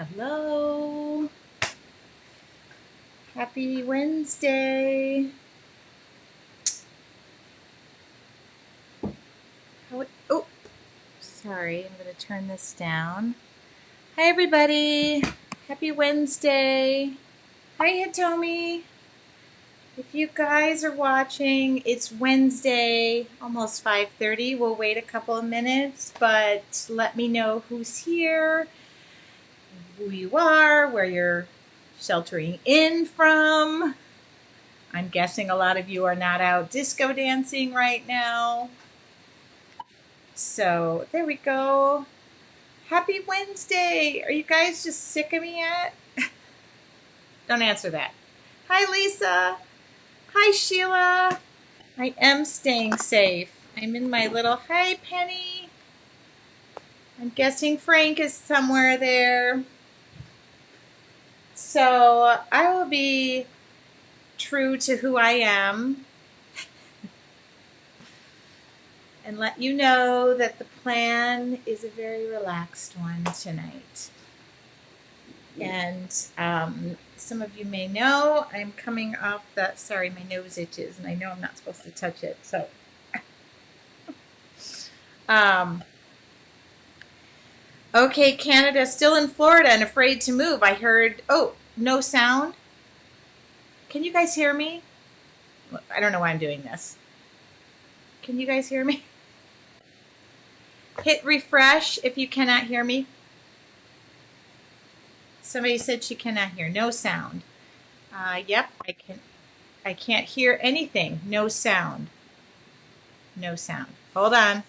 Hello. Happy Wednesday. Oh, sorry. I'm going to turn this down. Hi, everybody. Happy Wednesday. Hi, Hitomi. If you guys are watching, it's Wednesday, almost 5:30. We'll wait a couple of minutes, but let me know who's here, who you are, where you're sheltering in from. I'm guessing a lot of you are not out disco dancing right now. So there we go. Happy Wednesday. Are you guys just sick of me yet? Don't answer that. Hi, Lisa. Hi, Sheila. I am staying safe. I'm in my little, hi, Penny. I'm guessing Frank is somewhere there. So I will be true to who I am and let you know that the plan is a very relaxed one tonight. And some of you may know I'm coming off the, sorry, my nose itches and I know I'm not supposed to touch it. So, okay, Canada, still in Florida and afraid to move. I heard, oh, no sound. Can you guys hear me? I don't know why I'm doing this. Can you guys hear me? Hit refresh if you cannot hear me. Somebody said she cannot hear. No sound. Yep, I can't hear anything. No sound. No sound. Hold on.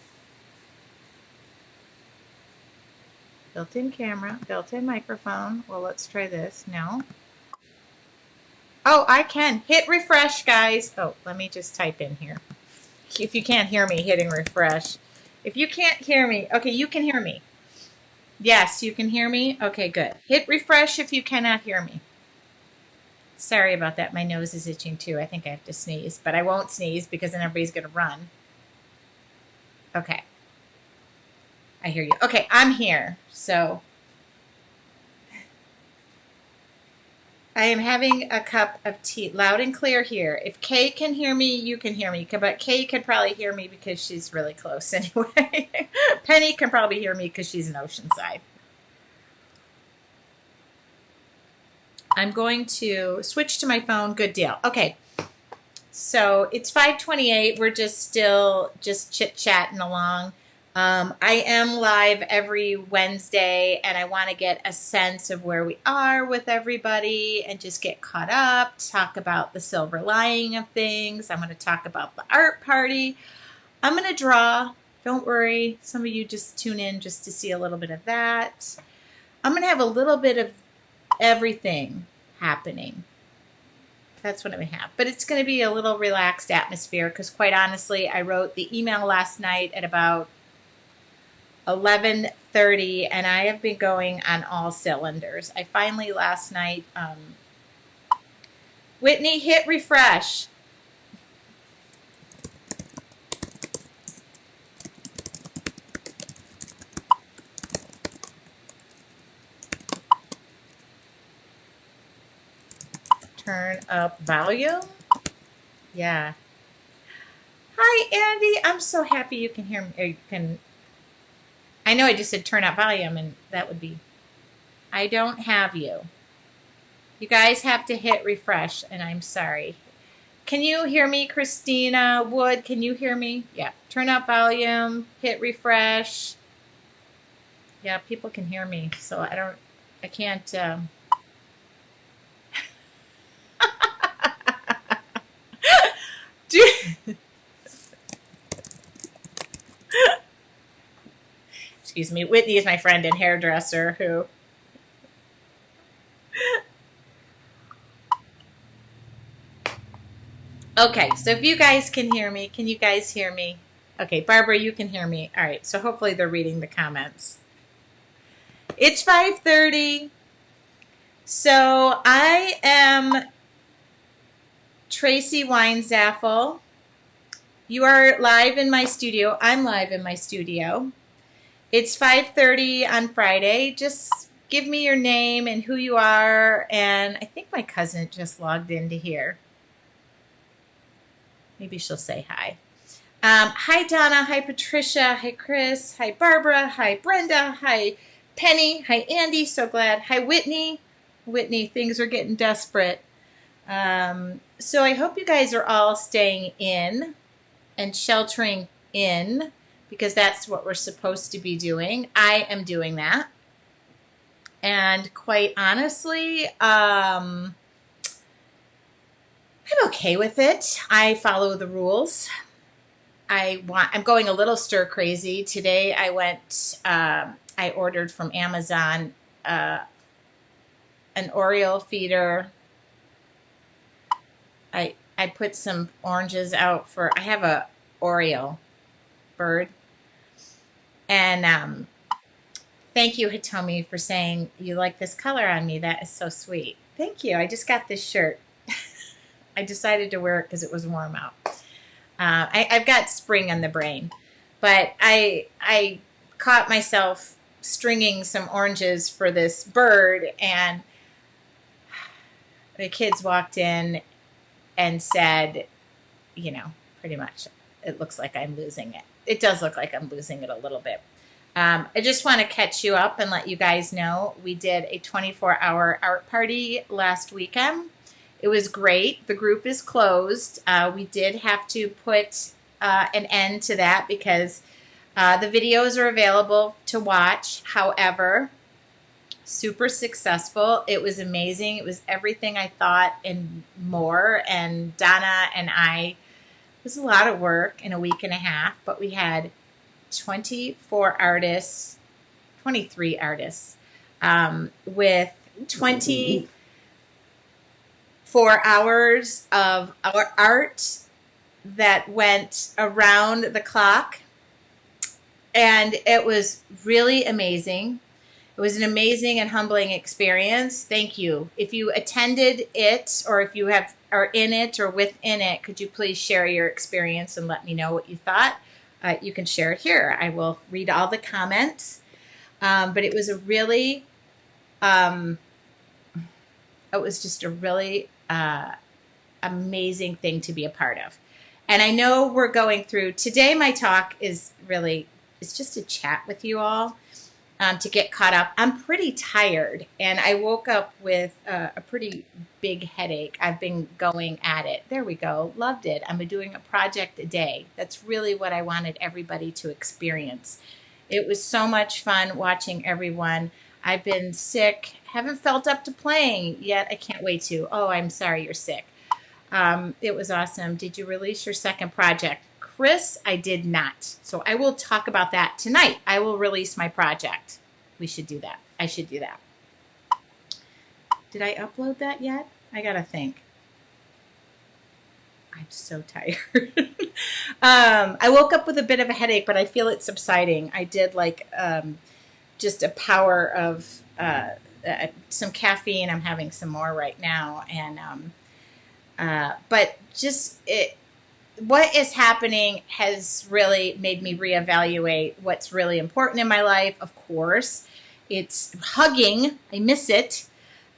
Built-in camera, built-in microphone. Well, let's try this. No. Oh, I can. Hit refresh, guys. Oh, let me just type in here. If you can't hear me, hitting refresh. If you can't hear me, okay, you can hear me. Yes, you can hear me? Okay, good. Hit refresh if you cannot hear me. Sorry about that. My nose is itching too. I think I have to sneeze, but I won't sneeze because then everybody's going to run. Okay. I hear you. Okay, I'm here. So I am having a cup of tea, loud and clear here. If Kay can hear me, you can hear me. But Kay could probably hear me because she's really close anyway. Penny can probably hear me because she's in Oceanside. I'm going to switch to my phone. Good deal. Okay. So it's 5:28. We're just chit-chatting along. I am live every Wednesday, and I want to get a sense of where we are with everybody and just get caught up, talk about the silver lining of things. I'm going to talk about the art party. I'm going to draw. Don't worry. Some of you just tune in just to see a little bit of that. I'm going to have a little bit of everything happening. That's what I'm going to have. But it's going to be a little relaxed atmosphere because, quite honestly, I wrote the email last night at about 11:30, and I have been going on all cylinders. I finally last night, Whitney, hit refresh. Turn up volume. Yeah. Hi, Andy. I'm so happy you can hear me. Or you can. I know I just said turn up volume, and that would be. I don't have you. You guys have to hit refresh, and I'm sorry. Can you hear me, Christina Wood? Can you hear me? Yeah. Turn up volume. Hit refresh. Yeah, people can hear me, so I can't. Excuse me. Whitney is my friend and hairdresser who. Okay, so if you guys can hear me, can you guys hear me? Okay, Barbara, you can hear me. All right, so hopefully they're reading the comments. It's 5:30. So I am Tracy Weinzapel. You are live in my studio. I'm live in my studio. It's 5:30 on Friday. Just give me your name and who you are. And I think my cousin just logged into here. Maybe she'll say hi. Hi, Donna. Hi, Patricia. Hi, Chris. Hi, Barbara. Hi, Brenda. Hi, Penny. Hi, Andy. So glad. Hi, Whitney. Whitney, things are getting desperate. So I hope you guys are all staying in and sheltering in, because that's what we're supposed to be doing. I am doing that. And quite honestly, I'm okay with it. I follow the rules. I'm going a little stir crazy. Today I ordered from Amazon an Oriole feeder. I put some oranges out I have a Oriole bird. And thank you, Hitomi, for saying you like this color on me. That is so sweet. Thank you. I just got this shirt. I decided to wear it because it was warm out. I've got spring on the brain, but I caught myself stringing some oranges for this bird, and the kids walked in and said, pretty much, it looks like I'm losing it. It does look like I'm losing it a little bit. I just want to catch you up and let you guys know we did a 24-hour art party last weekend. It was great. The group is closed. We did have to put an end to that because the videos are available to watch. However, super successful. It was amazing. It was everything I thought and more. And Donna and it was a lot of work in a week and a half, but we had 23 artists with 24 hours of our art that went around the clock. And it was really amazing. It was an amazing and humbling experience. Thank you. If you attended it, or if you are in it or within it, could you please share your experience and let me know what you thought? You can share it here. I will read all the comments. But it was just a really amazing thing to be a part of. And I know we're going through, today my talk is just a chat with you all to get caught up. I'm pretty tired, and I woke up with a pretty big headache. I've been going at it. There we go. Loved it. I'm doing a project a day. That's really what I wanted everybody to experience. It was so much fun watching everyone. I've been sick, haven't felt up to playing yet. I can't wait to. Oh, I'm sorry you're sick. It was awesome. Did you release your second project? Chris, I did not. So I will talk about that tonight. I will release my project. We should do that. I should do that. Did I upload that yet? I gotta think. I'm so tired. I woke up with a bit of a headache, but I feel it subsiding. I did just a power of some caffeine. I'm having some more right now. And but just what is happening has really made me reevaluate what's really important in my life. Of course, it's hugging. I miss it.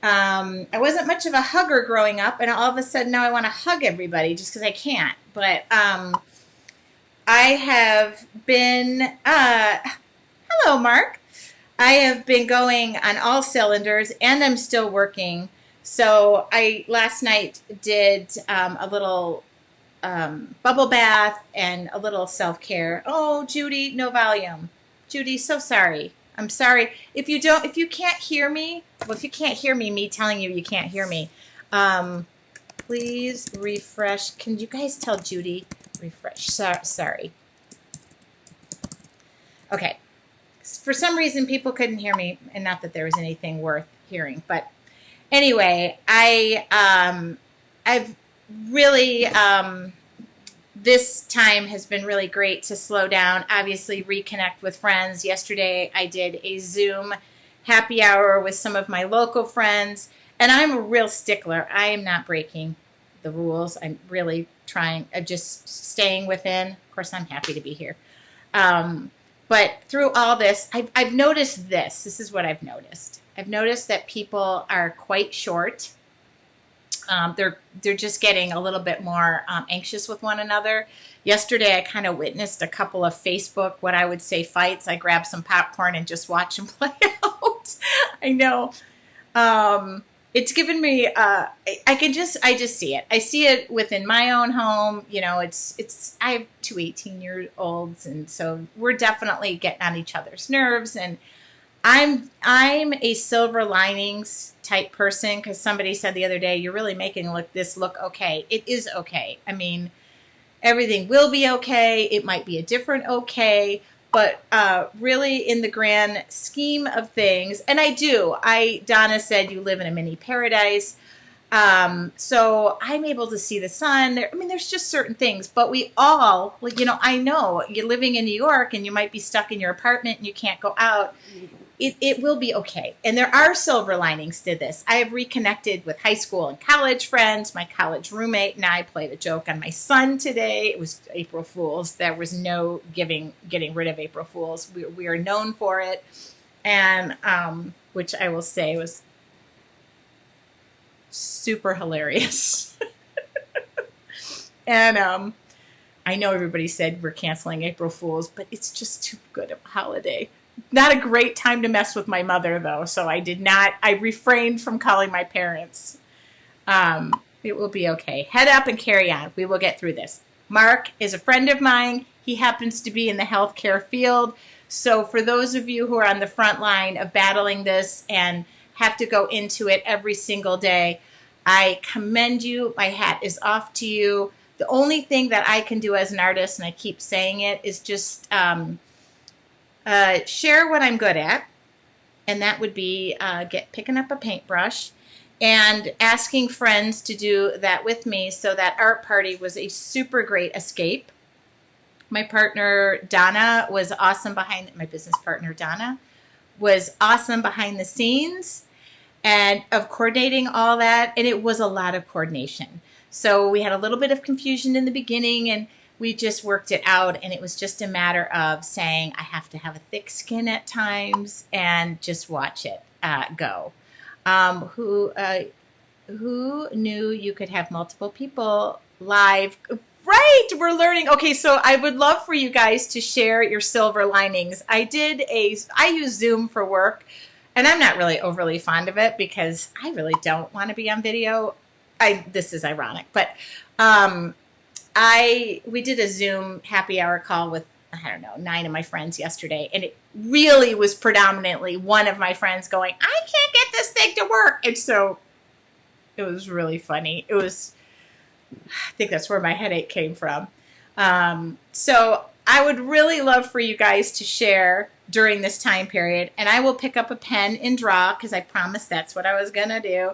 I wasn't much of a hugger growing up, and all of a sudden now I want to hug everybody just because I can't. But I have been, hello, Mark. I have been going on all cylinders, and I'm still working. So I last night did a little bubble bath and a little self-care. Oh, Judy, no volume. Judy, so sorry. I'm sorry. If you can't hear me, me telling you can't hear me, please refresh. Can you guys tell Judy refresh? Sorry. Okay. For some reason, people couldn't hear me, and not that there was anything worth hearing, but anyway, I've really, this time has been really great to slow down, obviously reconnect with friends. Yesterday, I did a Zoom happy hour with some of my local friends, and I'm a real stickler. I am not breaking the rules. I'm really trying, just staying within. Of course, I'm happy to be here. But through all this, I've noticed this. This is what I've noticed. I've noticed that people are quite short. They're just getting a little bit more anxious with one another. Yesterday, I kind of witnessed a couple of Facebook, what I would say, fights. I grabbed some popcorn and just watched them play out. I know. It's given me, I just see it. I see it within my own home. You know, I have two 18-year-olds, and so we're definitely getting on each other's nerves. And I'm a silver linings type person, because somebody said the other day, you're really making this look okay. It is okay. I mean, everything will be okay. It might be a different okay. But really, in the grand scheme of things, and Donna said you live in a mini paradise. So I'm able to see the sun. There's just certain things, but we all, I know you're living in New York and you might be stuck in your apartment and you can't go out. It will be okay. And there are silver linings to this. I have reconnected with high school and college friends. My college roommate and I played a joke on my son today. It was April Fool's. There was no getting rid of April Fool's. We are known for it. And which I will say was super hilarious. And I know everybody said we're canceling April Fool's, but it's just too good of a holiday. Not a great time to mess with my mother, though, so I refrained from calling my parents. It will be okay. Head up and carry on. We will get through this. Mark is a friend of mine. He happens to be in the healthcare field. So for those of you who are on the front line of battling this and have to go into it every single day, I commend you. My hat is off to you. The only thing that I can do as an artist, and I keep saying it, is just share what I'm good at, and that would be picking up a paintbrush and asking friends to do that with me. So that art party was a super great escape. My partner Donna was awesome my business partner Donna was awesome behind the scenes and of coordinating all that, and it was a lot of coordination. So we had a little bit of confusion in the beginning, and we just worked it out, and it was just a matter of saying, I have to have a thick skin at times and just watch it go. Who knew you could have multiple people live? Right, we're learning. Okay, so I would love for you guys to share your silver linings. I use Zoom for work, and I'm not really overly fond of it because I really don't want to be on video. This is ironic, but we did a Zoom happy hour call with, 9 of my friends yesterday, and it really was predominantly one of my friends going, I can't get this thing to work. And so it was really funny. I think that's where my headache came from. So I would really love for you guys to share during this time period, and I will pick up a pen and draw because I promised that's what I was going to do.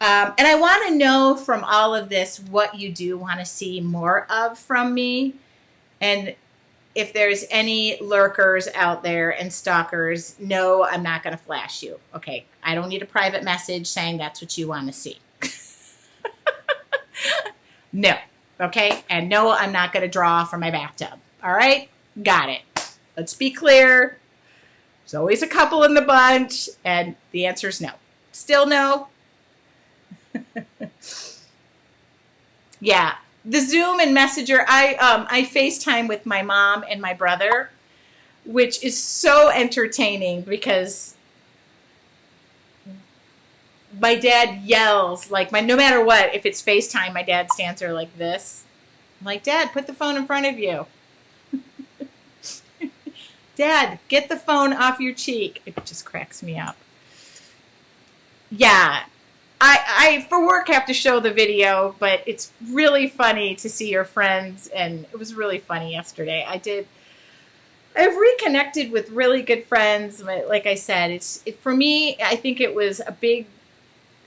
And I want to know from all of this what you do want to see more of from me. And if there's any lurkers out there and stalkers, no, I'm not going to flash you. Okay, I don't need a private message saying that's what you want to see. No, okay? And no, I'm not going to draw from my bathtub. All right? Got it. Let's be clear. There's always a couple in the bunch, and the answer is no. Still no? Yeah, the Zoom and Messenger, I FaceTime with my mom and my brother, which is so entertaining because my dad yells, no matter what, if it's FaceTime, my dad stands there like this. I'm like, Dad, put the phone in front of you. Dad, get the phone off your cheek. It just cracks me up. Yeah. I for work have to show the video, but it's really funny to see your friends, and it was really funny yesterday. I've reconnected with really good friends. Like I said, for me, I think it was a big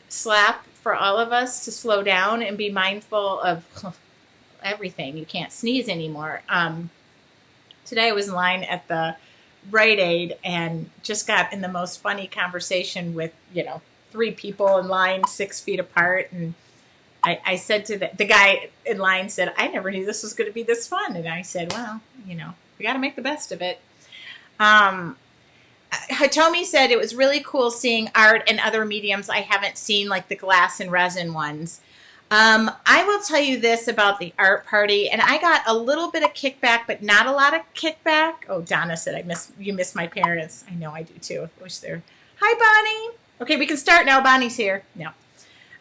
slap for all of us to slow down and be mindful of everything. You can't sneeze anymore. Today I was in line at the Rite Aid and just got in the most funny conversation with, 3 people in line 6 feet apart, and I said to the guy in line said, I never knew this was going to be this fun. And I said, well, we got to make the best of it. Hitomi said it was really cool seeing art and other mediums I haven't seen, like the glass and resin ones. I will tell you this about the art party, and I got a little bit of kickback, but not a lot of kickback. Oh, Donna said, you miss my parents. I know I do too. I wish they're, hi, Bonnie. Okay, we can start now. Bonnie's here. No.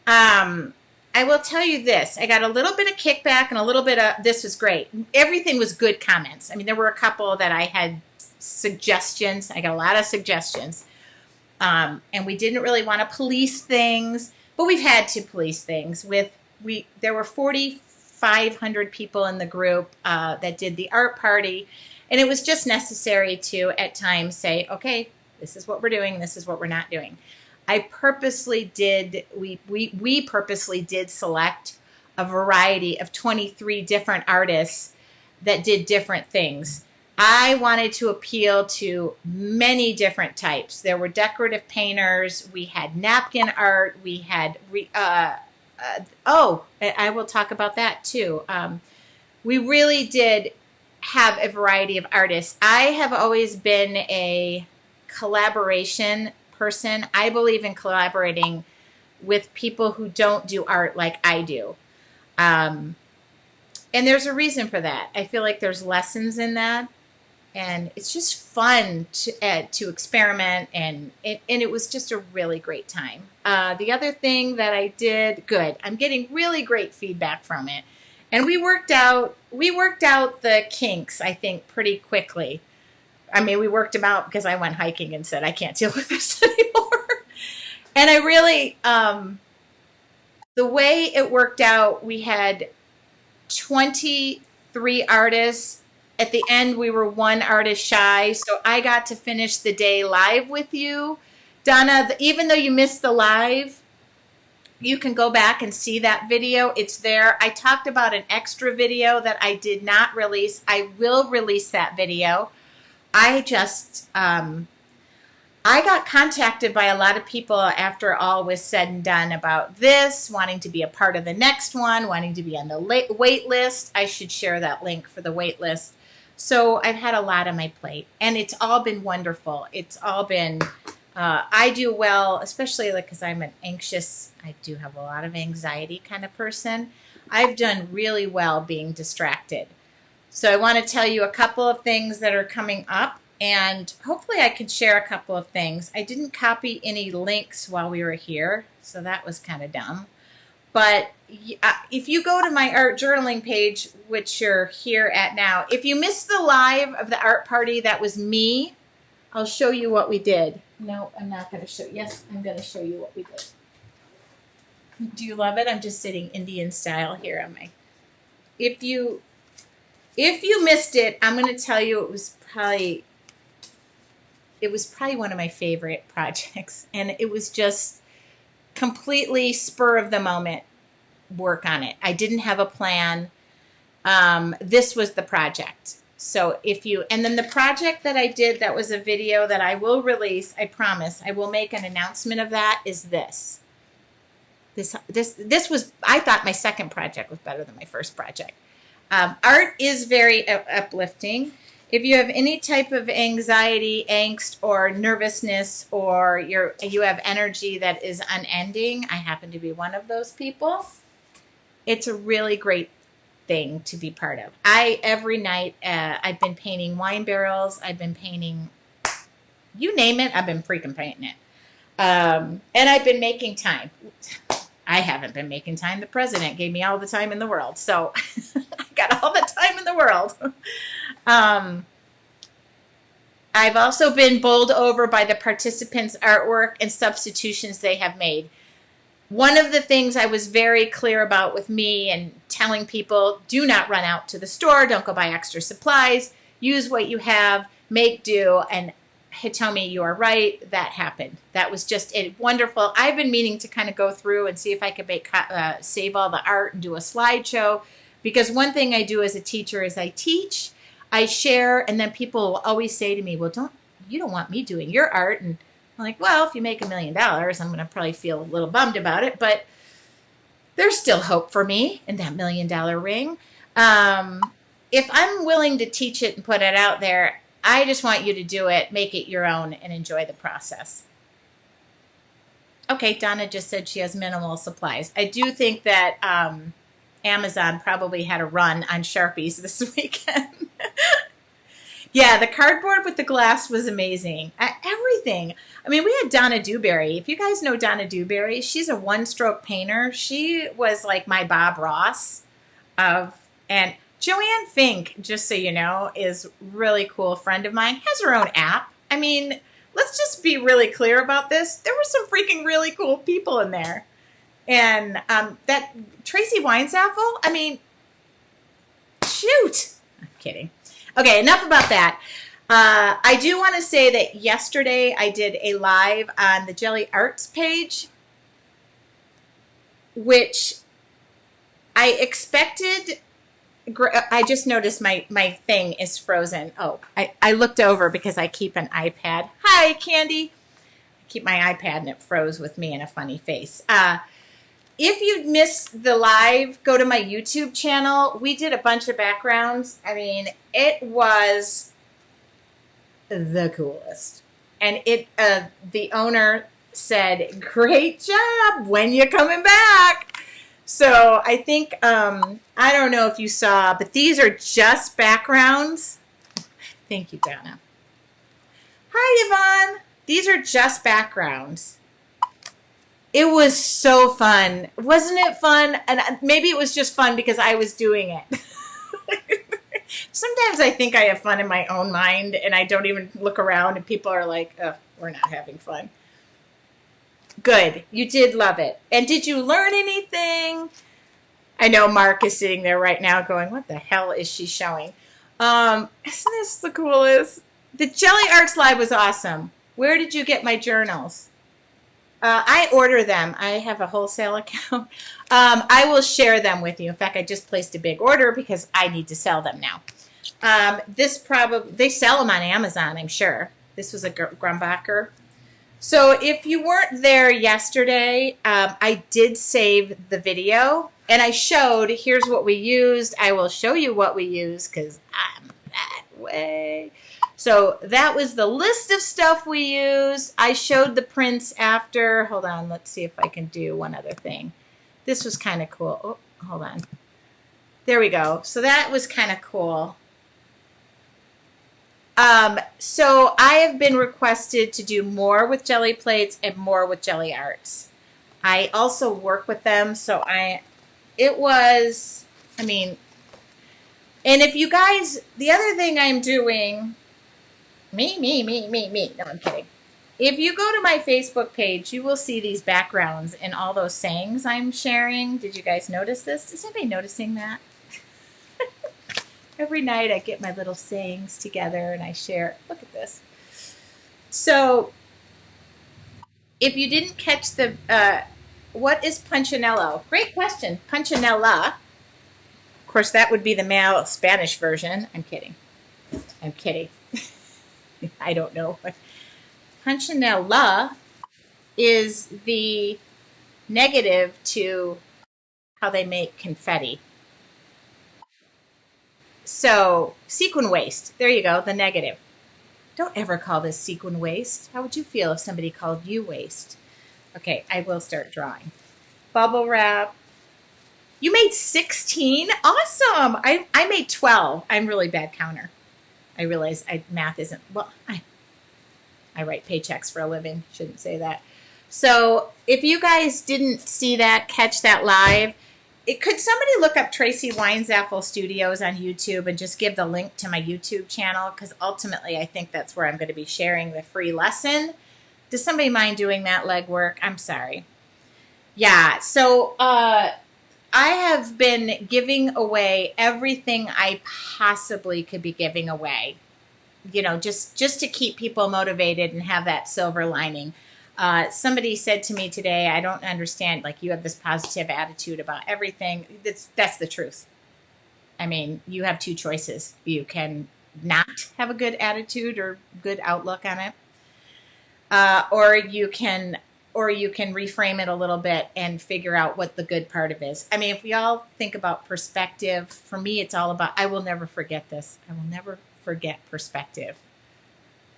I will tell you this. I got a little bit of kickback and a little bit of, this was great. Everything was good comments. I mean, there were a couple that I had suggestions. I got a lot of suggestions. And we didn't really want to police things, but we've had to police things. There were 4,500 people in the group that did the art party, and it was just necessary to, at times, say, okay, this is what we're doing, this is what we're not doing. We purposely did select a variety of 23 different artists that did different things. I wanted to appeal to many different types. There were decorative painters, we had napkin art, we had, I will talk about that too. We really did have a variety of artists. I have always been a collaboration person. I believe in collaborating with people who don't do art like I do. And there's a reason for that. I feel like there's lessons in that. And it's just fun to experiment, and it was just a really great time. The other thing that I did, good. I'm getting really great feedback from it, and we worked out the kinks, I think, pretty quickly. I mean, we worked them out because I went hiking and said I can't deal with this anymore. And I really, the way it worked out, we had 23 artists. At the end, we were one artist shy, so I got to finish the day live with you. Donna, even though you missed the live, you can go back and see that video. It's there. I talked about an extra video that I did not release. I will release that video. I got contacted by a lot of people after all was said and done about this, wanting to be a part of the next one, wanting to be on the wait list. I should share that link for the wait list. So I've had a lot on my plate, and it's all been wonderful. It's all been, I do well, especially because I'm an anxious, I do have a lot of anxiety kind of person. I've done really well being distracted. So I want to tell you a couple of things that are coming up, and hopefully I can share a couple of things. I didn't copy any links while we were here, so that was kind of dumb. But if you go to my art journaling page, which you're here at now, if you missed the live of the art party, that was me. I'll show you what we did. No, I'm not going to show. Yes, I'm going to show you what we did. Do you love it? I'm just sitting Indian style here on my. If you missed it, I'm going to tell you it was probably one of my favorite projects, and it was just completely spur of the moment work on it. I didn't have a plan. This was the project. So and then the project that I did, that was a video that I will release. I promise I will make an announcement of that, is this. This was, I thought my second project was better than my first project. Art is very uplifting. If you have any type of anxiety, angst, or nervousness, or you have energy that is unending, I happen to be one of those people. It's a really great thing to be part of. Every night, I've been painting wine barrels. I've been painting, you name it, I've been freaking painting it. And I've been making time. I haven't been making time. The president gave me all the time in the world. So I got all the time in the world. I've also been bowled over by the participants' artwork and substitutions they have made. One of the things I was very clear about with me and telling people, do not run out to the store, don't go buy extra supplies, use what you have, make do, and Hitomi, you are right, that happened. That was just wonderful. I've been meaning to kind of go through and see if I could save all the art and do a slideshow, because one thing I do as a teacher is I teach, I share, and then people will always say to me, well, you don't want me doing your art. And I'm like, well, if you make $1 million, I'm going to probably feel a little bummed about it, but there's still hope for me in that $1 million ring. If I'm willing to teach it and put it out there, I just want you to do it, make it your own, and enjoy the process. Okay, Donna just said she has minimal supplies. I do think that Amazon probably had a run on Sharpies this weekend. Yeah, the cardboard with the glass was amazing. Everything. I mean, we had Donna Dewberry. If you guys know Donna Dewberry, she's a one-stroke painter. She was like my Bob Ross and Joanne Fink, just so you know, is really cool. A friend of mine, has her own app. I mean, let's just be really clear about this. There were some freaking really cool people in there. And that Tracy Weinzapel, I mean, shoot. I'm kidding. Okay, enough about that. I do want to say that yesterday I did a live on the Jelly Arts page, which I expected. I just noticed my thing is frozen. Oh, I looked over because I keep an iPad. Hi, Candy. I keep my iPad and it froze with me in a funny face. If you missed the live, go to my YouTube channel. We did a bunch of backgrounds. I mean, it was the coolest. And the owner said, "Great job. When you coming back?" So I think, I don't know if you saw, but these are just backgrounds. Thank you, Donna. Hi, Yvonne. These are just backgrounds. It was so fun. Wasn't it fun? And maybe it was just fun because I was doing it. Sometimes I think I have fun in my own mind and I don't even look around and people are like, oh, we're not having fun. Good. You did love it. And did you learn anything? I know Mark is sitting there right now going, what the hell is she showing? Isn't this the coolest? The Jelly Arts Live was awesome. Where did you get my journals? I order them. I have a wholesale account. I will share them with you. In fact, I just placed a big order because I need to sell them now. They sell them on Amazon, I'm sure. This was a Grumbacher. So if you weren't there yesterday, I did save the video. And I showed, here's what we used. I will show you what we used because I'm that way. So that was the list of stuff we used. I showed the prints after. Hold on, let's see if I can do one other thing. This was kind of cool. Oh, hold on. There we go. So that was kind of cool. So I have been requested to do more with Jelly Plates and more with Jelly Arts. I also work with them, so and if you guys, the other thing I'm doing, me. No, I'm kidding. If you go to my Facebook page, you will see these backgrounds and all those sayings I'm sharing. Did you guys notice this? Is anybody noticing that? Every night I get my little sayings together and I share. Look at this. So if you didn't catch the, what is Punchinello? Great question. Punchinella. Of course, that would be the male Spanish version. I'm kidding. I don't know. Punchinella is the negative to how they make confetti. So, sequin waste. There you go, the negative. Don't ever call this sequin waste. How would you feel if somebody called you waste? Okay, I will start drawing. Bubble wrap. You made 16? Awesome! I made 12. I'm really bad counter. I realize math isn't, well, I write paychecks for a living. Shouldn't say that. So if you guys didn't see that, catch that live, could somebody look up Tracy Weinzapel Studios on YouTube and just give the link to my YouTube channel? Because ultimately I think that's where I'm going to be sharing the free lesson. Does somebody mind doing that legwork? I'm sorry. Yeah, so I have been giving away everything I possibly could be giving away, just to keep people motivated and have that silver lining. Somebody said to me today, I don't understand, like, you have this positive attitude about everything. That's the truth. I mean, you have two choices. You can not have a good attitude or good outlook on it, or you can reframe it a little bit and figure out what the good part of it is. I mean, if we all think about perspective, for me, it's all about, I will never forget this. I will never forget perspective.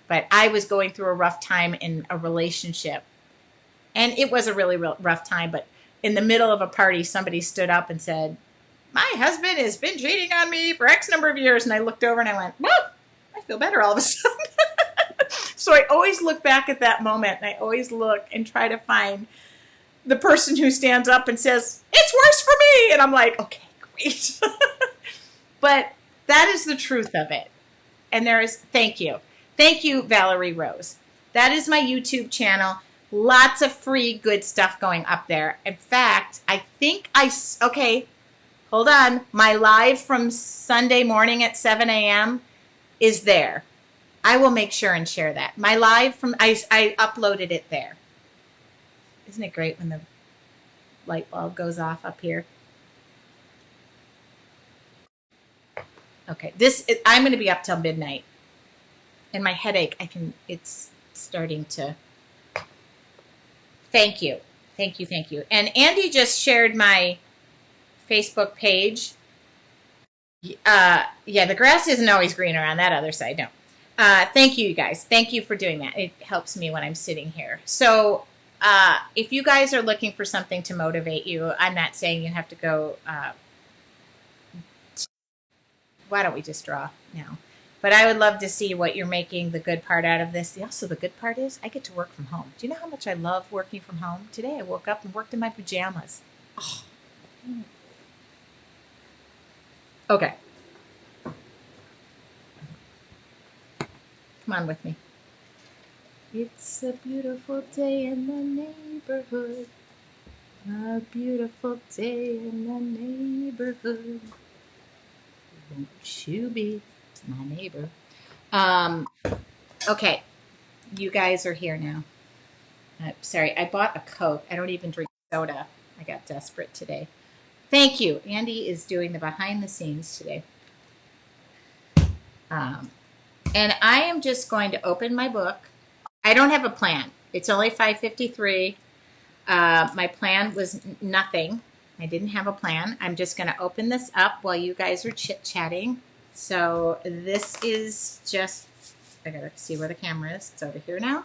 but I was going through a rough time in a relationship. And it was a really rough time, but in the middle of a party, somebody stood up and said, my husband has been cheating on me for X number of years. And I looked over and I went, well, I feel better all of a sudden. So I always look back at that moment, and I always look and try to find the person who stands up and says, it's worse for me. And I'm like, okay, great. But that is the truth of it. And thank you. Thank you, Valerie Rose. That is my YouTube channel. Lots of free good stuff going up there. In fact, I think okay, hold on. My live from Sunday morning at 7 a.m. is there. I will make sure and share that. My live I uploaded it there. Isn't it great when the light bulb goes off up here? Okay, I'm going to be up till midnight. And my headache, it's starting to... Thank you. Thank you, thank you. And Andy just shared my Facebook page. Yeah, the grass isn't always greener on that other side, no. Thank you, guys. Thank you for doing that. It helps me when I'm sitting here. So if you guys are looking for something to motivate you, I'm not saying you have to go... why don't we just draw now? But I would love to see what you're making the good part out of this. Also, the good part is I get to work from home. Do you know how much I love working from home? Today I woke up and worked in my pajamas. Oh. Okay. Come on with me. It's a beautiful day in the neighborhood. A beautiful day in the neighborhood. Won't you be my neighbor? Okay. You guys are here now. Sorry, I bought a Coke. I don't even drink soda. I got desperate today. Thank you. Andy is doing the behind the scenes today. And I am just going to open my book. I don't have a plan. It's only 5:53. My plan was nothing. I didn't have a plan. I'm just going to open this up while you guys are chit-chatting. So this is just, I got to see where the camera is. It's over here now.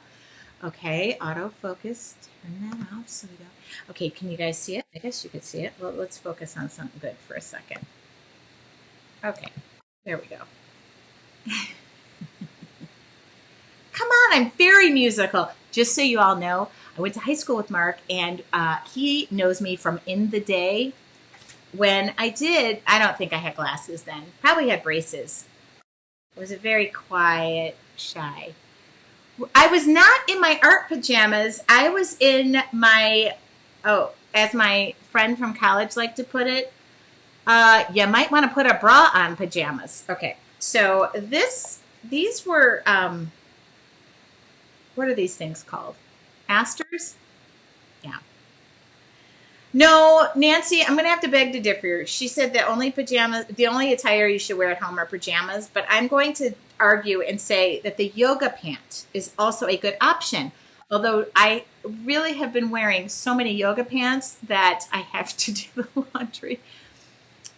Okay, autofocus. Turn that off so we don't. Okay, can you guys see it? I guess you could see it. Well, let's focus on something good for a second. Okay, there we go. Come on, I'm very musical. Just so you all know, I went to high school with Mark, and he knows me from in the day. When I don't think I had glasses then. Probably had braces. I was a very quiet, shy. I was not in my art pajamas. I was in my, as my friend from college liked to put it, you might want to put a bra on pajamas. Okay, so these were, what are these things called? Asters? Yeah. No, Nancy, I'm going to have to beg to differ. She said that the only attire you should wear at home are pajamas, but I'm going to argue and say that the yoga pant is also a good option. Although I really have been wearing so many yoga pants that I have to do the laundry.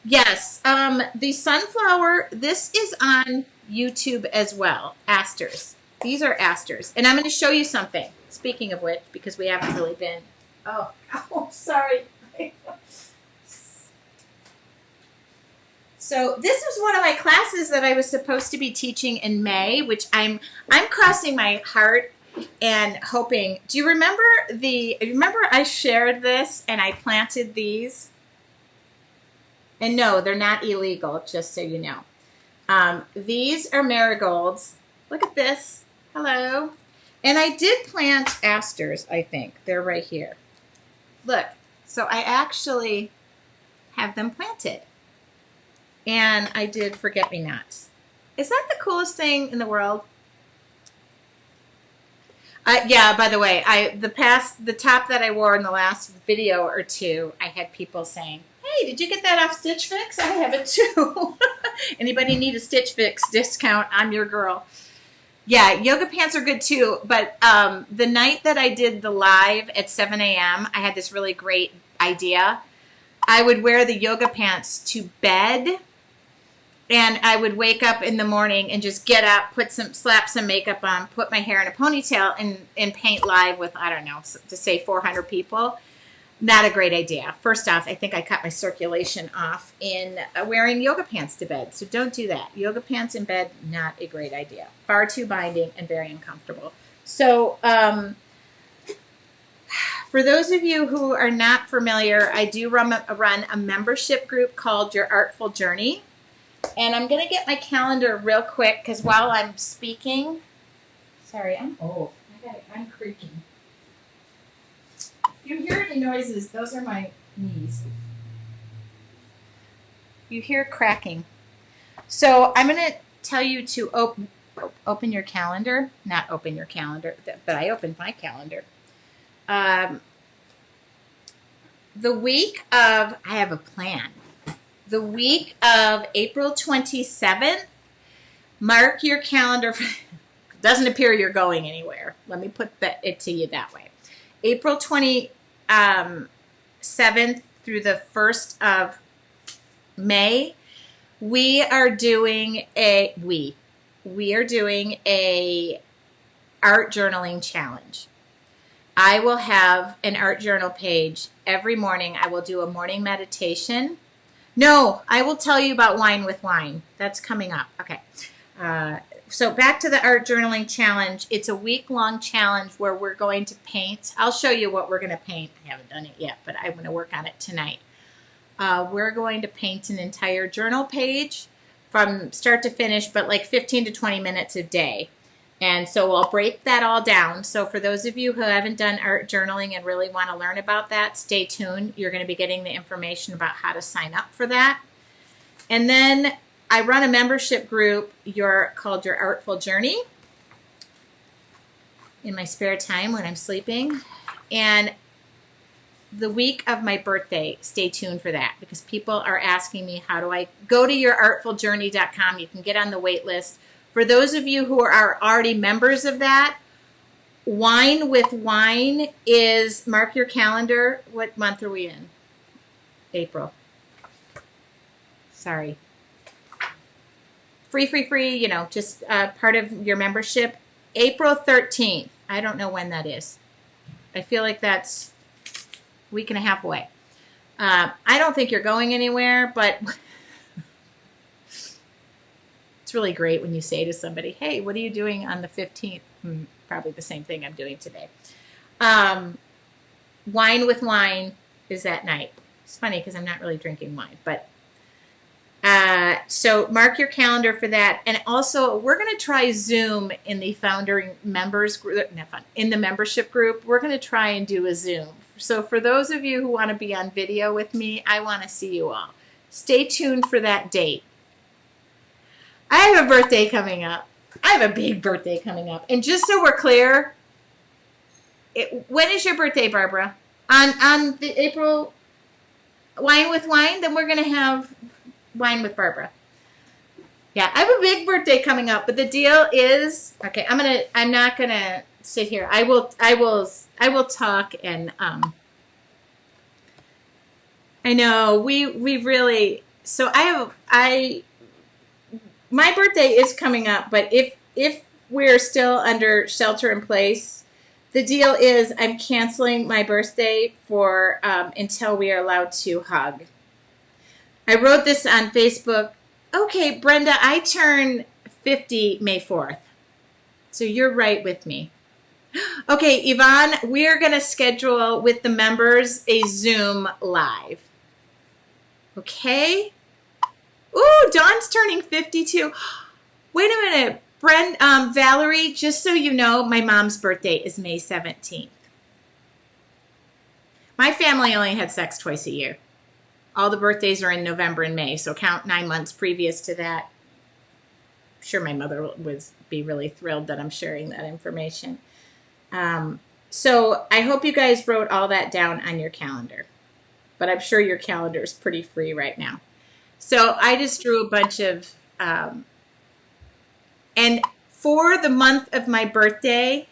Yes, the sunflower, this is on YouTube as well, asters. These are asters. And I'm going to show you something, speaking of which, because we haven't really been... Oh, sorry. So this was one of my classes that I was supposed to be teaching in May, which I'm crossing my heart and hoping. Do you remember I shared this and I planted these? And no, they're not illegal, just so you know. These are marigolds. Look at this. Hello. And I did plant asters, I think. They're right here. Look. So I actually have them planted. And I did forget-me-nots. Is that the coolest thing in the world? Yeah, by the way, the top that I wore in the last video or two, I had people saying, hey, did you get that off Stitch Fix? I have it too. Anybody need a Stitch Fix discount? I'm your girl. Yeah, yoga pants are good too, but the night that I did the live at 7 a.m., I had this really great idea. I would wear the yoga pants to bed, And I would wake up in the morning and just get up, slap some makeup on, put my hair in a ponytail, and paint live with, I don't know, to say 400 people. Not a great idea. First off, I think I cut my circulation off in wearing yoga pants to bed. So don't do that. Yoga pants in bed, not a great idea. Far too binding and very uncomfortable. So for those of you who are not familiar, I do run a membership group called Your Artful Journey. And I'm going to get my calendar real quick because while I'm speaking, sorry, I'm old. I'm creaking. If you hear any noises, those are my knees. You hear cracking. So I'm going to tell you to open your calendar. Not open your calendar, but I opened my calendar. The week of, I have a plan. The week of April 27th, mark your calendar. Doesn't appear you're going anywhere. Let me put it to you that way. April 27th through the 1st of May, we are doing a art journaling challenge. I will have an art journal page every morning. I will do a morning meditation. No, I will tell you about Wine with Wine. That's coming up. Okay. So back to the art journaling challenge. It's a week-long challenge where we're going to paint. I'll show you what we're going to paint. I haven't done it yet, but I'm going to work on it tonight. We're going to paint an entire journal page from start to finish, but like 15 to 20 minutes a day. And so I'll break that all down. So for those of you who haven't done art journaling and really want to learn about that, stay tuned. You're going to be getting the information about how to sign up for that. And then I run a membership group called Your Artful Journey in my spare time when I'm sleeping. And the week of my birthday, stay tuned for that because people are asking me, how do I go to yourartfuljourney.com? You can get on the wait list. For those of you who are already members of that, Wine with Wine is, mark your calendar. What month are we in? April. Sorry. Free, you know, just part of your membership. April 13th. I don't know when that is. I feel like that's a week and a half away. I don't think you're going anywhere, but it's really great when you say to somebody, hey, what are you doing on the 15th? Probably the same thing I'm doing today. Wine with Wine is that night. It's funny because I'm not really drinking wine, but so mark your calendar for that. And also, we're going to try Zoom in the founder members group, in the membership group. We're going to try and do a Zoom. So for those of you who want to be on video with me, I want to see you all. Stay tuned for that date. I have a birthday coming up. I have a big birthday coming up. And just so we're clear, when is your birthday, Barbara? On the April Wine with Wine? Then we're going to have Wine with Barbara. Yeah, I have a big birthday coming up, but the deal is, okay, I'm not going to sit here. I will talk and I know we really, so my birthday is coming up, but if we're still under shelter in place, the deal is I'm canceling my birthday for until we are allowed to hug. I wrote this on Facebook. Okay, Brenda, I turn 50 May 4th. So you're right with me. Okay, Yvonne, we are going to schedule with the members a Zoom live. Okay? Ooh, Dawn's turning 52. Wait a minute. Valerie, just so you know, my mom's birthday is May 17th. My family only had sex twice a year. All the birthdays are in November and May, so count 9 months previous to that. I'm sure my mother would be really thrilled that I'm sharing that information. So I hope you guys wrote all that down on your calendar. But I'm sure your calendar is pretty free right now. So I just drew a bunch of... and for the month of my birthday...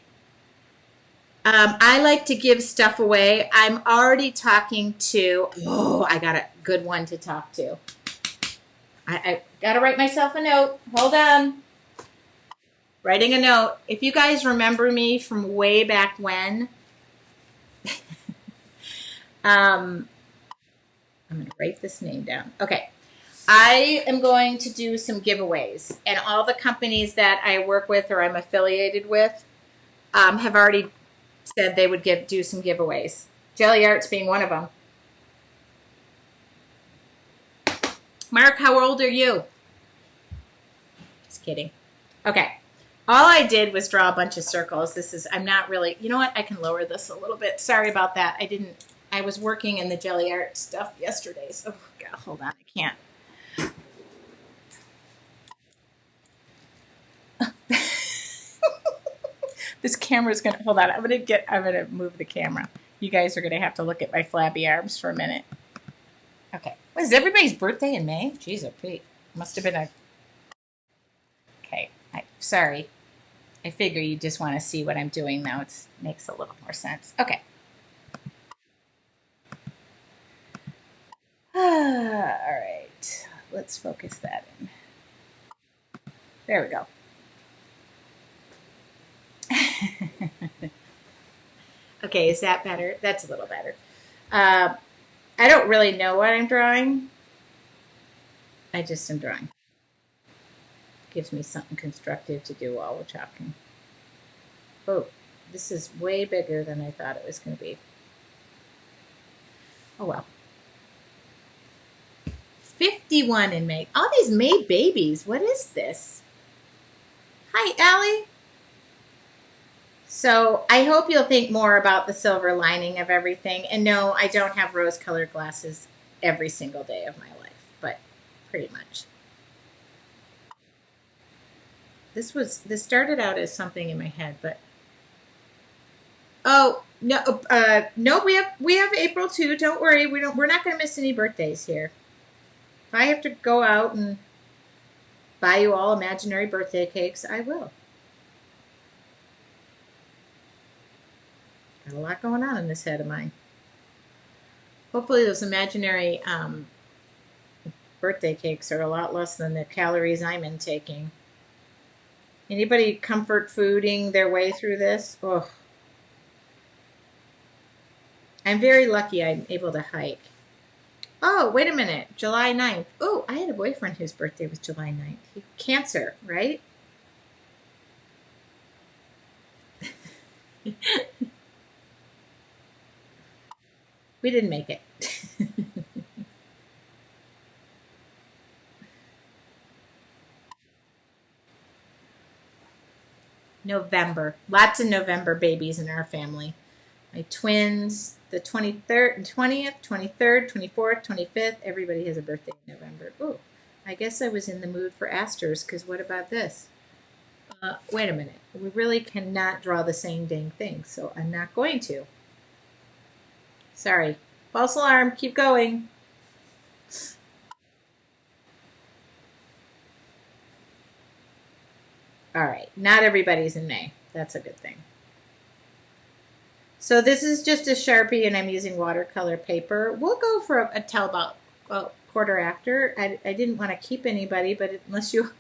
I like to give stuff away. I'm already talking to... Oh, I got a good one to talk to. I got to write myself a note. Hold on. Writing a note. If you guys remember me from way back when, I'm going to write this name down. Okay. I am going to do some giveaways, and all the companies that I work with or I'm affiliated with have already said they would do some giveaways. Jelly Arts being one of them. Mark, how old are you? Just kidding. Okay. All I did was draw a bunch of circles. I'm not really, you know what? I can lower this a little bit. Sorry about that. I was working in the Jelly Art stuff yesterday. So, God, hold on. I can't. This camera's going to, hold on. I'm going to move the camera. You guys are going to have to look at my flabby arms for a minute. Okay. Was everybody's birthday in May? Jeez, Pete. Must have been okay. Sorry. I figure you just want to see what I'm doing now. It makes a little more sense. Okay. All right. Let's focus that in. There we go. Okay, is that better? That's a little better. I don't really know what I'm drawing. I just am drawing. Gives me something constructive to do while we're talking. Oh, this is way bigger than I thought it was going to be. Oh well. 51 in May. All these May babies. What is this? Hi, Allie. So I hope you'll think more about the silver lining of everything. And no, I don't have rose-colored glasses every single day of my life, but pretty much. This started out as something in my head, but oh no, no, we have April too. Don't worry, we're not going to miss any birthdays here. If I have to go out and buy you all imaginary birthday cakes, I will. Got a lot going on in this head of mine. Hopefully those imaginary birthday cakes are a lot less than the calories I'm intaking. Anybody comfort fooding their way through this? Oh, I'm very lucky I'm able to hike. Oh, wait a minute. July 9th. Oh, I had a boyfriend whose birthday was July 9th. Cancer, right? We didn't make it. November. Lots of November babies in our family. My twins, the 23rd and 20th, 23rd, 24th, 25th. Everybody has a birthday in November. Ooh, I guess I was in the mood for asters, because what about this? Wait a minute. We really cannot draw the same dang thing, so I'm not going to. Sorry. False alarm. Keep going. All right. Not everybody's in May. That's a good thing. So this is just a Sharpie, and I'm using watercolor paper. We'll go for until about quarter after. I didn't want to keep anybody, but unless you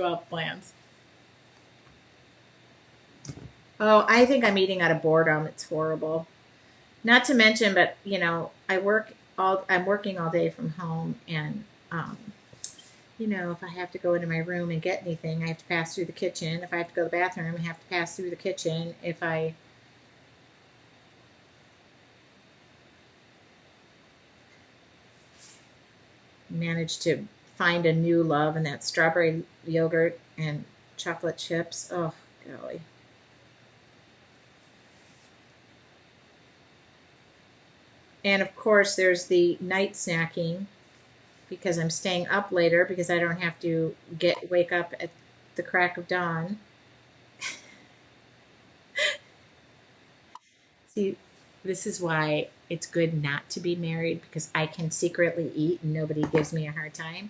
all have plans. Oh, I think I'm eating out of boredom. It's horrible. Not to mention, but I'm working all day from home, and if I have to go into my room and get anything, I have to pass through the kitchen. If I have to go to the bathroom, I have to pass through the kitchen. If I manage to find a new love, and that's strawberry yogurt and chocolate chips. Oh, golly. And of course, there's the night snacking, because I'm staying up later because I don't have to wake up at the crack of dawn. See, this is why it's good not to be married, because I can secretly eat and nobody gives me a hard time.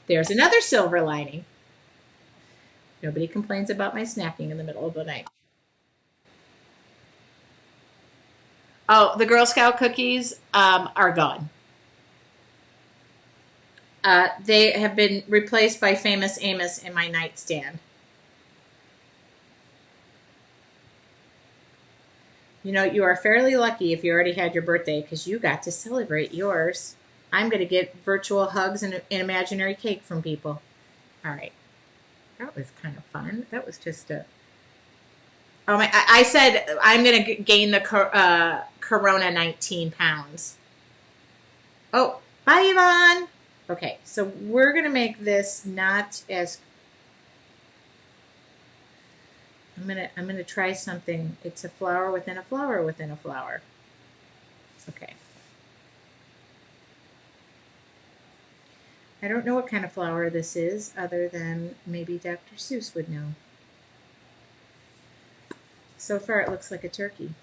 There's another silver lining. Nobody complains about my snacking in the middle of the night. Oh, the Girl Scout cookies are gone. They have been replaced by Famous Amos in my nightstand. You know, you are fairly lucky if you already had your birthday because you got to celebrate yours. I'm going to get virtual hugs and an imaginary cake from people. All right. That was kind of fun. That was just a... Oh my! I said I'm going to gain the Corona 19 pounds. Oh, bye, Yvonne. Okay, so we're going to make this not as... I'm gonna try something. It's a flower within a flower within a flower. Okay. I don't know what kind of flower this is, other than maybe Dr. Seuss would know. So far, it looks like a turkey.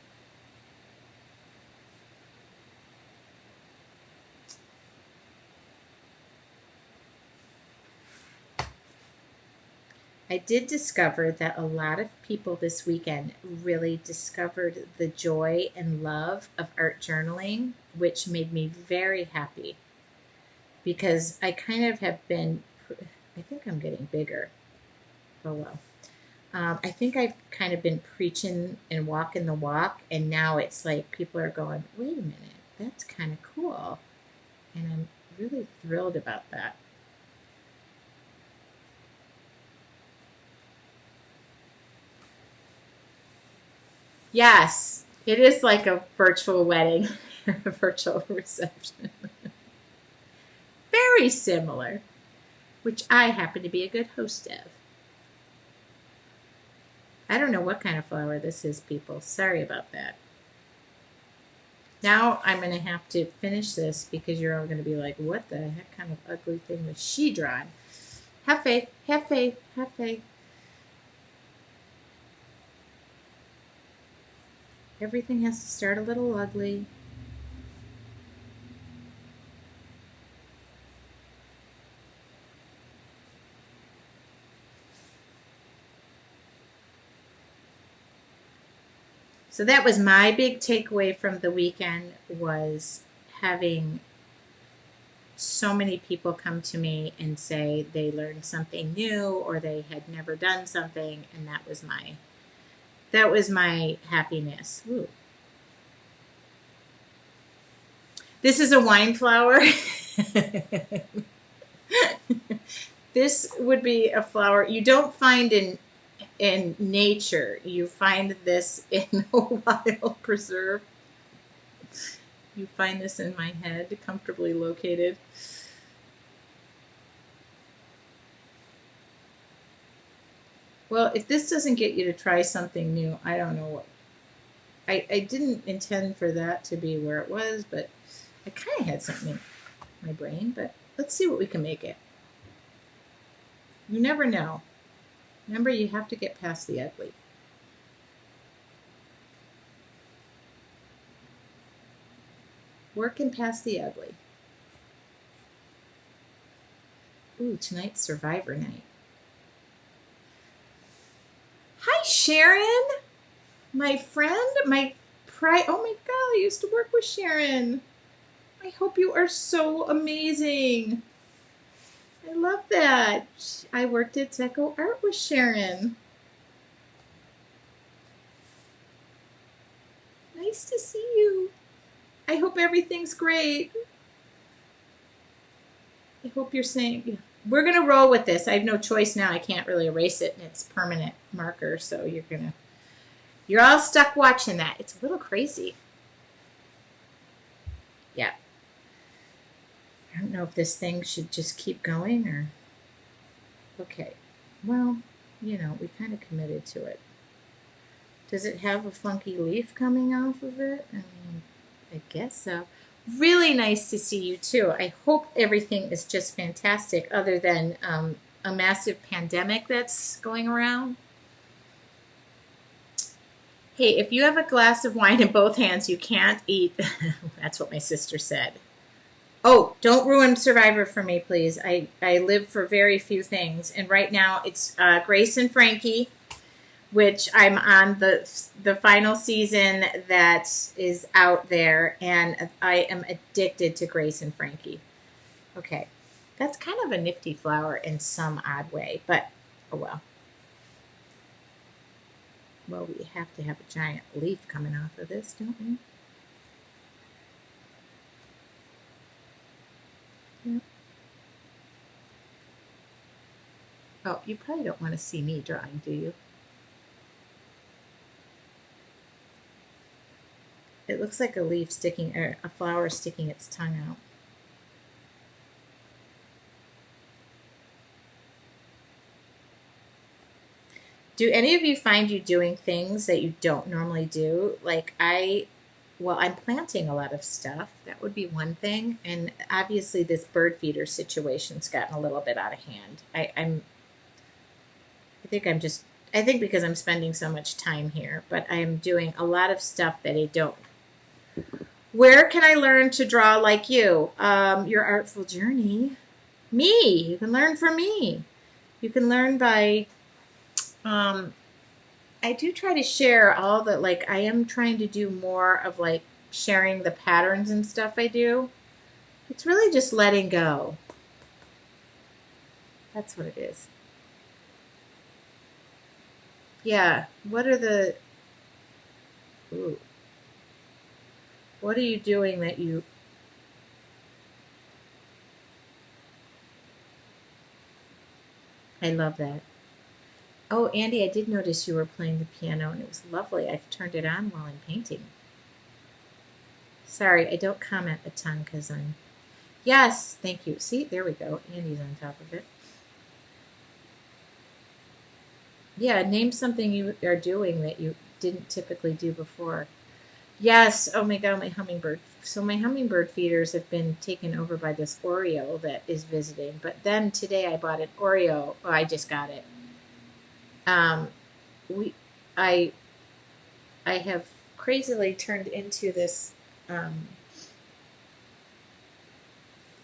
I did discover that a lot of people this weekend really discovered the joy and love of art journaling, which made me very happy because I kind of have been, I think I'm getting bigger. Oh well. I think I've kind of been preaching and walking the walk, and now it's like people are going, wait a minute, that's kind of cool. And I'm really thrilled about that. Yes, it is like a virtual wedding, a virtual reception. Very similar, which I happen to be a good host of. I don't know what kind of flower this is, people. Sorry about that. Now I'm going to have to finish this because you're all going to be like, what the heck kind of ugly thing was she drawing? Have faith, have faith, have faith. Everything has to start a little ugly. So that was my big takeaway from the weekend, was having so many people come to me and say they learned something new or they had never done something, and that was my happiness. Ooh. This is a wine flower. This would be a flower you don't find in nature. You find this in a wild preserve. You find this in my head, comfortably located. Well, if this doesn't get you to try something new, I don't know what. I didn't intend for that to be where it was, but I kind of had something in my brain. But let's see what we can make it. You never know. Remember, you have to get past the ugly. Working past the ugly. Ooh, tonight's Survivor night. Hi, Sharon. My friend, oh my God, I used to work with Sharon. I hope you are so amazing. I love that. I worked at Deco Art with Sharon. Nice to see you. I hope everything's great. I hope you're saying, we're going to roll with this. I have no choice now. I can't really erase it, and it's permanent marker, so you're all stuck watching that. It's a little crazy. Yeah. I don't know if this thing should just keep going or... Okay. Well, we kind of committed to it. Does it have a funky leaf coming off of it? I mean, I guess so. Really nice to see you, too. I hope everything is just fantastic, other than a massive pandemic that's going around. Hey, if you have a glass of wine in both hands, you can't eat. That's what my sister said. Oh, don't ruin Survivor for me, please. I live for very few things. And right now it's Grace and Frankie, which I'm on the final season that is out there. And I am addicted to Grace and Frankie. Okay. That's kind of a nifty flower in some odd way, but oh well. Well, we have to have a giant leaf coming off of this, don't we? Yeah. Oh, you probably don't want to see me drawing, do you? It looks like a leaf sticking, or a flower sticking its tongue out. Do any of you find you doing things that you don't normally do? Like well, I'm planting a lot of stuff. That would be one thing. And obviously this bird feeder situation's gotten a little bit out of hand. I think because I'm spending so much time here, but I'm doing a lot of stuff that I don't. Where can I learn to draw like you? Your artful journey. Me. You can learn from me. You can learn by I do try to share all the, like, I am trying to do more of like sharing the patterns and stuff I do. It's really just letting go. That's what it is. Yeah. Ooh, what are you doing that you, I love that. Oh, Andy, I did notice you were playing the piano and it was lovely. I've turned it on while I'm painting. Sorry, I don't comment a ton because I'm. Yes, thank you. See, there we go. Andy's on top of it. Yeah, name something you are doing that you didn't typically do before. Yes, oh my God, my hummingbird. So my hummingbird feeders have been taken over by this Oreo that is visiting. But then today I bought an Oreo. Oh, I just got it. Um, we, I, I have crazily turned into um,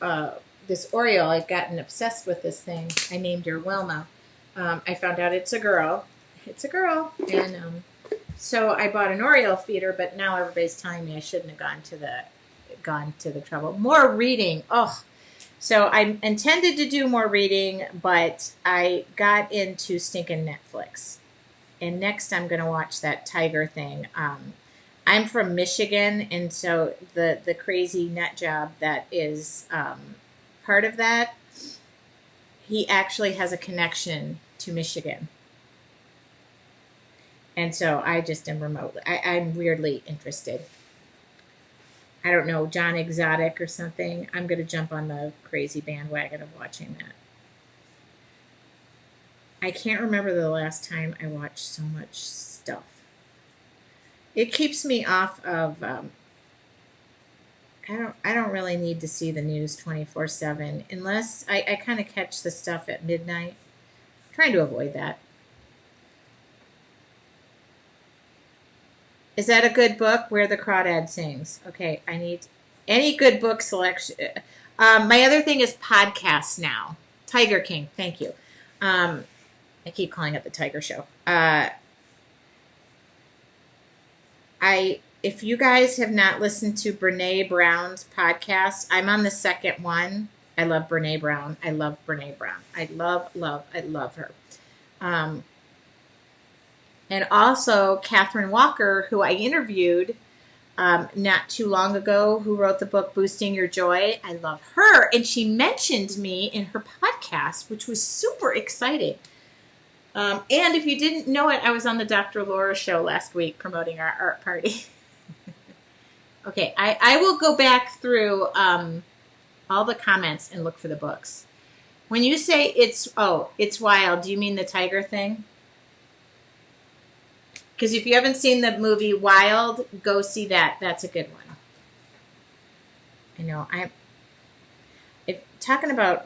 uh, this Oreo. I've gotten obsessed with this thing. I named her Wilma. I found out it's a girl. It's a girl, and so I bought an Oreo feeder. But now everybody's telling me I shouldn't have gone to the trouble. More reading. Oh, so I intended to do more reading, but I got into stinking Netflix. And next I'm going to watch that tiger thing. I'm from Michigan, and so the crazy nut job that is part of that, he actually has a connection to Michigan. And so I just am remotely, I'm weirdly interested. I don't know, John Exotic or something. I'm going to jump on the crazy bandwagon of watching that. I can't remember the last time I watched so much stuff. It keeps me off of. I don't really need to see the news 24/7 unless I kind of catch the stuff at midnight. I'm trying to avoid that. Is that a good book? Where the Crawdad Sings. Okay, I need any good book selection. My other thing is podcasts now. Tiger King. Thank you. I keep calling it the Tiger Show. If you guys have not listened to Brene Brown's podcast, I'm on the second one. I love Brene Brown. I love Brene Brown. I love her. Um, and also Catherine Walker, who I interviewed not too long ago, who wrote the book Boosting Your Joy. I love her. And she mentioned me in her podcast, which was super exciting. And if you didn't know it, I was on the Dr. Laura show last week promoting our art party. Okay, I will go back through all the comments and look for the books. When you say it's wild, do you mean the tiger thing? Because if you haven't seen the movie Wild, go see that. That's a good one. I know. Talking about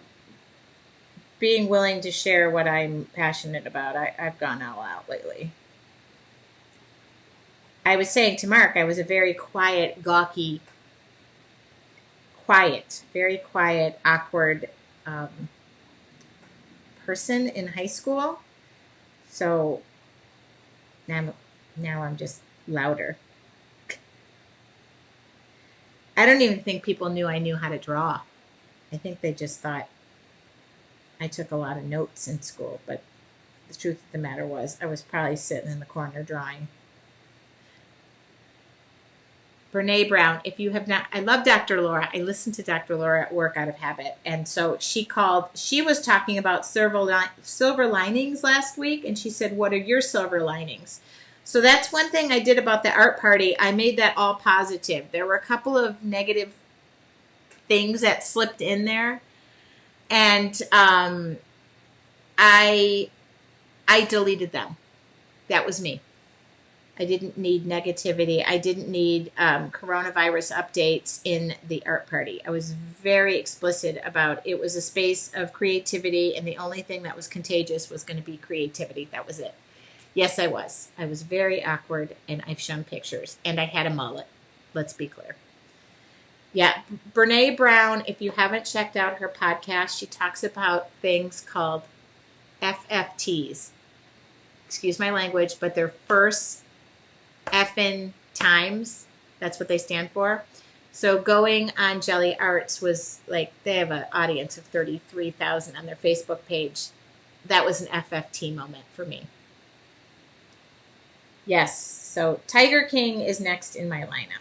being willing to share what I'm passionate about. I've gone all out lately. I was saying to Mark, I was a very quiet, gawky, very quiet, awkward person in high school. So now I'm just louder. I don't even think people knew I knew how to draw. I think they just thought I took a lot of notes in school, but the truth of the matter was I was probably sitting in the corner drawing. Brene Brown, if you have not, I love Dr. Laura. I listen to Dr. Laura at work out of habit. And so she was talking about silver linings last week. And she said, what are your silver linings? So that's one thing I did about the art party. I made that all positive. There were a couple of negative things that slipped in there. And I deleted them. That was me. I didn't need negativity. I didn't need coronavirus updates in the art party. I was very explicit about it was a space of creativity, and the only thing that was contagious was going to be creativity. That was it. Yes, I was. I was very awkward, and I've shown pictures, and I had a mullet. Let's be clear. Yeah, Brene Brown, if you haven't checked out her podcast, she talks about things called FFTs. Excuse my language, but they're first effing times. That's what they stand for. So going on Jelly Arts was like, they have an audience of 33,000 on their Facebook page. That was an FFT moment for me. Yes, so Tiger King is next in my lineup.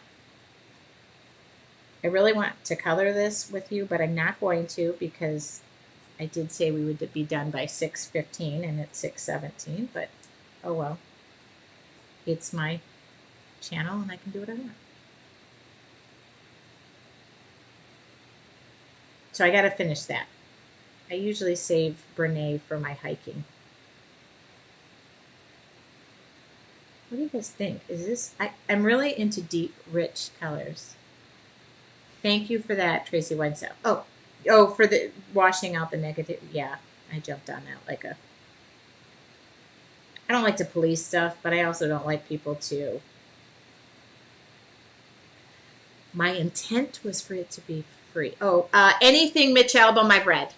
I really want to color this with you, but I'm not going to because I did say we would be done by 6:15 and it's 6:17, but oh well. It's my channel and I can do what I want. So I got to finish that. I usually save Brene for my hiking. What do you guys think? Is this, I'm really into deep, rich colors. Thank you for that, Tracy Weinzapel. Oh, for the washing out the negative. Yeah, I jumped on that like a, I don't like to police stuff, but I also don't like people to. My intent was for it to be free. Anything Mitch Albom I've read.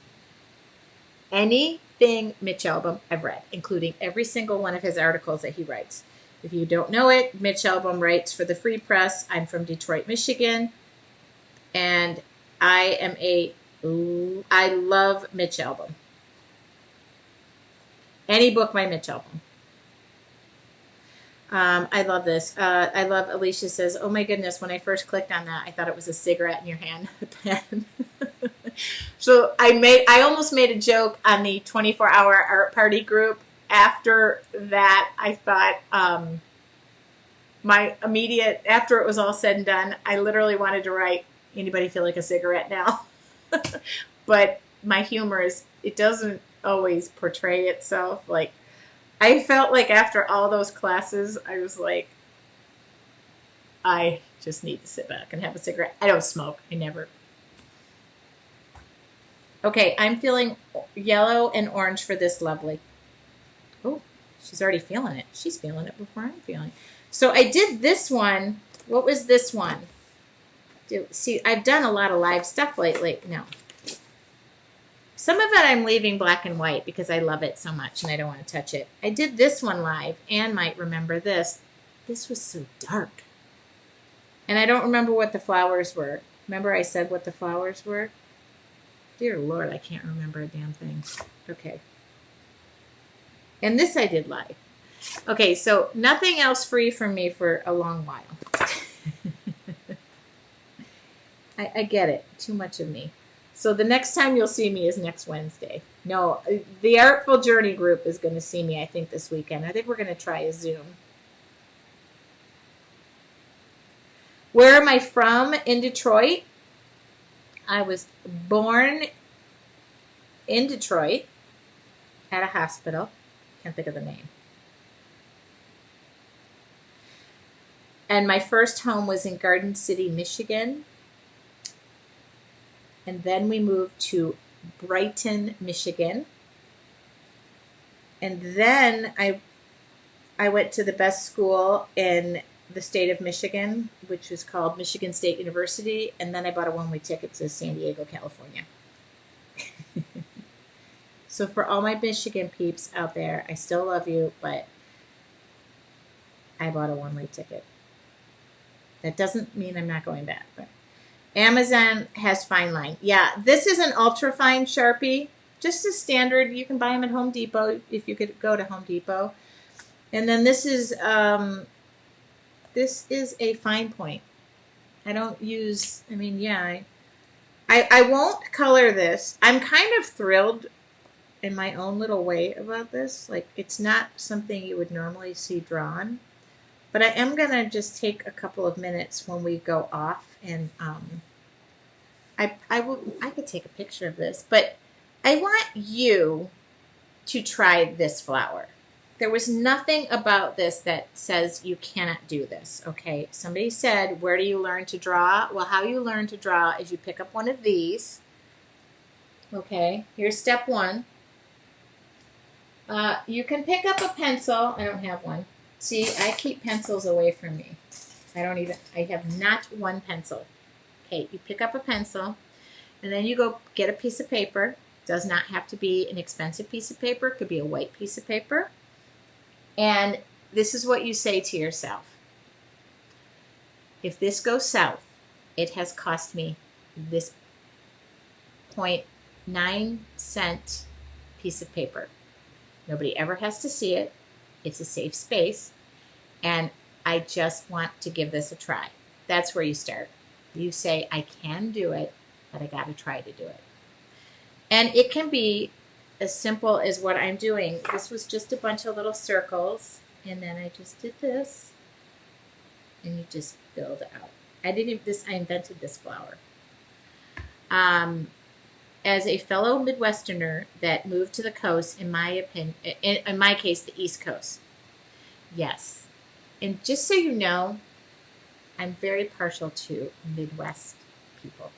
Anything Mitch Albom I've read, including every single one of his articles that he writes. If you don't know it, Mitch Albom writes for the Free Press. I'm from Detroit, Michigan. And I love Mitch Albom. Any book by Mitch Albom. I love this. I love Alicia says, oh my goodness, when I first clicked on that, I thought it was a cigarette in your hand. So I almost made a joke on the 24-hour art party group. After that, I thought after it was all said and done, I literally wanted to write, anybody feel like a cigarette now? But my humor is, it doesn't always portray itself. Like, I felt like after all those classes, I was like, I just need to sit back and have a cigarette. I don't smoke. I never. Okay, I'm feeling yellow and orange for this lovely. Oh, she's already feeling it. She's feeling it before I'm feeling it. So I did this one. What was this one? See, I've done a lot of live stuff lately. No. Some of it I'm leaving black and white because I love it so much and I don't want to touch it. I did this one live. Anne might remember this. This was so dark. And I don't remember what the flowers were. Remember I said what the flowers were? Dear Lord, I can't remember a damn thing. Okay. And this I did live. Okay, so nothing else free from me for a long while. I get it. Too much of me. So the next time you'll see me is next Wednesday. No, the Artful Journey group is going to see me, I think, this weekend. I think we're going to try a Zoom. Where am I from? In Detroit. I was born in Detroit at a hospital. Can't think of the name. And my first home was in Garden City, Michigan. And then we moved to Brighton, Michigan. And then I went to the best school in the state of Michigan, which was called Michigan State University. And then I bought a one-way ticket to San Diego, California. So for all my Michigan peeps out there, I still love you, but I bought a one-way ticket. That doesn't mean I'm not going back, but Amazon has fine line. Yeah, this is an ultra fine Sharpie, just as standard. You can buy them at Home Depot if you could go to Home Depot. And then this is a fine point. I don't use, I mean, yeah, I won't color this. I'm kind of thrilled in my own little way about this. Like, it's not something you would normally see drawn. But I am going to just take a couple of minutes when we go off, and I could take a picture of this, but I want you to try this flower. There was nothing about this that says you cannot do this, okay? Somebody said, where do you learn to draw? Well, how you learn to draw is you pick up one of these. Okay, here's step one. You can pick up a pencil. I don't have one. See, I keep pencils away from me. I have not one pencil. Okay, you pick up a pencil, and then you go get a piece of paper. Does not have to be an expensive piece of paper. It could be a white piece of paper. And this is what you say to yourself. If this goes south, it has cost me this 0.9-cent piece of paper. Nobody ever has to see it. It's a safe space. And I just want to give this a try. That's where you start. You say, I can do it, but I got to try to do it. And it can be as simple as what I'm doing. This was just a bunch of little circles, and then I just did this, and you just build out. I invented this flower. As a fellow Midwesterner that moved to the coast, in my opinion, in my case, the East Coast. Yes. And just so you know, I'm very partial to Midwest people.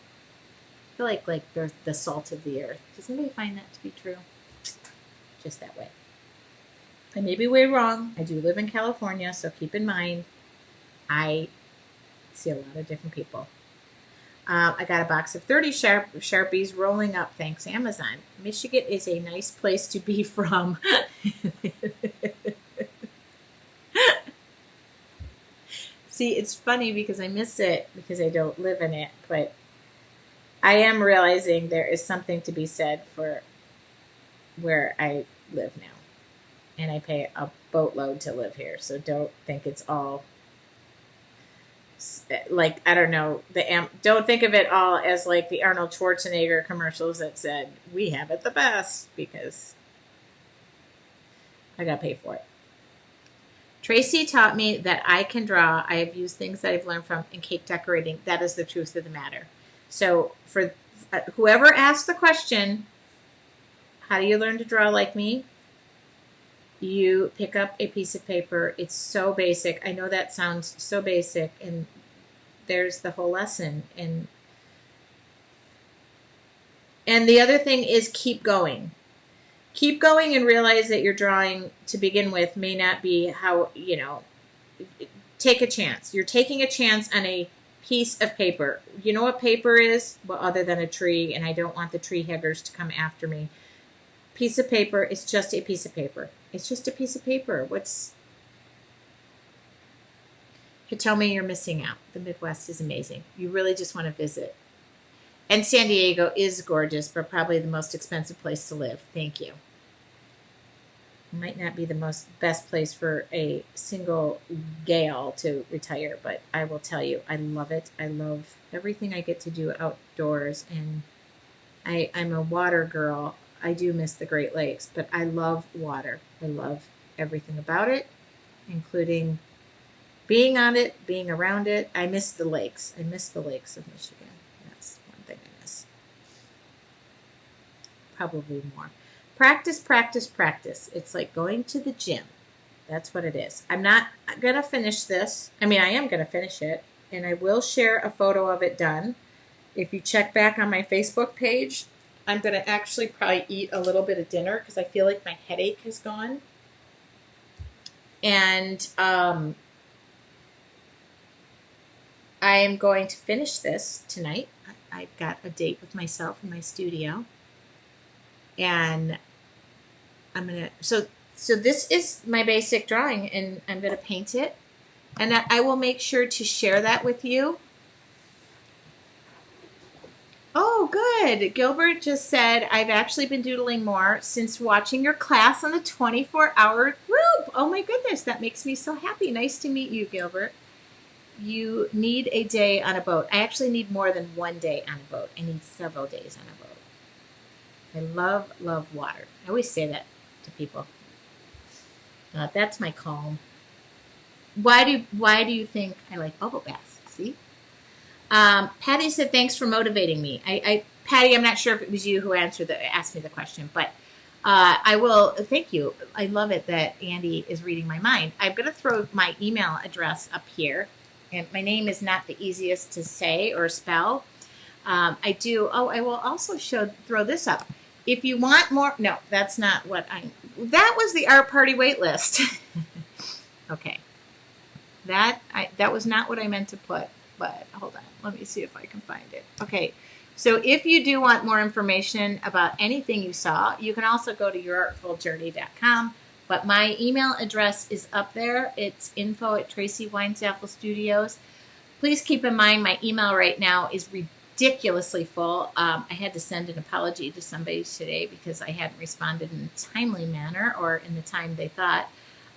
I feel like they're the salt of the earth. Does anybody find that to be true? Just that way. I may be way wrong. I do live in California, so keep in mind, I see a lot of different people. I got a box of 30 Sharpies rolling up, thanks Amazon. Michigan is a nice place to be from. See, it's funny because I miss it because I don't live in it, but I am realizing there is something to be said for where I live now. And I pay a boatload to live here, so don't think it's all like, I don't know, don't think of it all as like the Arnold Schwarzenegger commercials that said, we have it the best, because I got to pay for it. Tracy taught me that I can draw. I have used things that I've learned from in cake decorating. That is the truth of the matter. So for whoever asked the question, how do you learn to draw like me? You pick up a piece of paper. It's so basic. I know that sounds so basic, and there's the whole lesson. And the other thing is keep going. Keep going and realize that your drawing to begin with may not be how, take a chance. You're taking a chance on a piece of paper. You know what paper is? Well, other than a tree, and I don't want the tree huggers to come after me. Piece of paper is just a piece of paper. It's just a piece of paper. You tell me you're missing out. The Midwest is amazing. You really just want to visit. And San Diego is gorgeous, but probably the most expensive place to live. Thank you. It might not be the best place for a single gal to retire, but I will tell you, I love it. I love everything I get to do outdoors, and I'm a water girl. I do miss the Great Lakes, but I love water. I love everything about it, including being on it, being around it. I miss the lakes. I miss the lakes of Michigan. That's one thing I miss. Probably more. Practice, practice, practice. It's like going to the gym. That's what it is. I'm not going to finish this. I mean, I am going to finish it, and I will share a photo of it done. If you check back on my Facebook page, I'm going to actually probably eat a little bit of dinner because I feel like my headache is gone. And I am going to finish this tonight. I've got a date with myself in my studio. And I'm going to, so this is my basic drawing, and I'm going to paint it. And I will make sure to share that with you. Oh, Oh, good. Gilbert just said, I've actually been doodling more since watching your class on the 24-hour group. Oh my goodness, that makes me so happy. Nice to meet you, Gilbert. You need a day on a boat. I actually need more than one day on a boat. I need several days on a boat. I love, love water. I always say that to people. That's my calm. Why do you think I like bubble baths? See? Patty said, thanks for motivating me. Patty, I'm not sure if it was you who asked me the question, but I will thank you. I love it that Andy is reading my mind. I'm going to throw my email address up here, and my name is not the easiest to say or spell. I will also throw this up. If you want more, no, that's not what that was the art party wait list. Okay. That was not what I meant to put, but hold on. Let me see if I can find it. Okay. So if you do want more information about anything you saw, you can also go to yourartfuljourney.com. But my email address is up there. It's info@Tracy Weinzapel Studios. Please keep in mind my email right now is ridiculously full. I had to send an apology to somebody today because I hadn't responded in a timely manner or in the time they thought.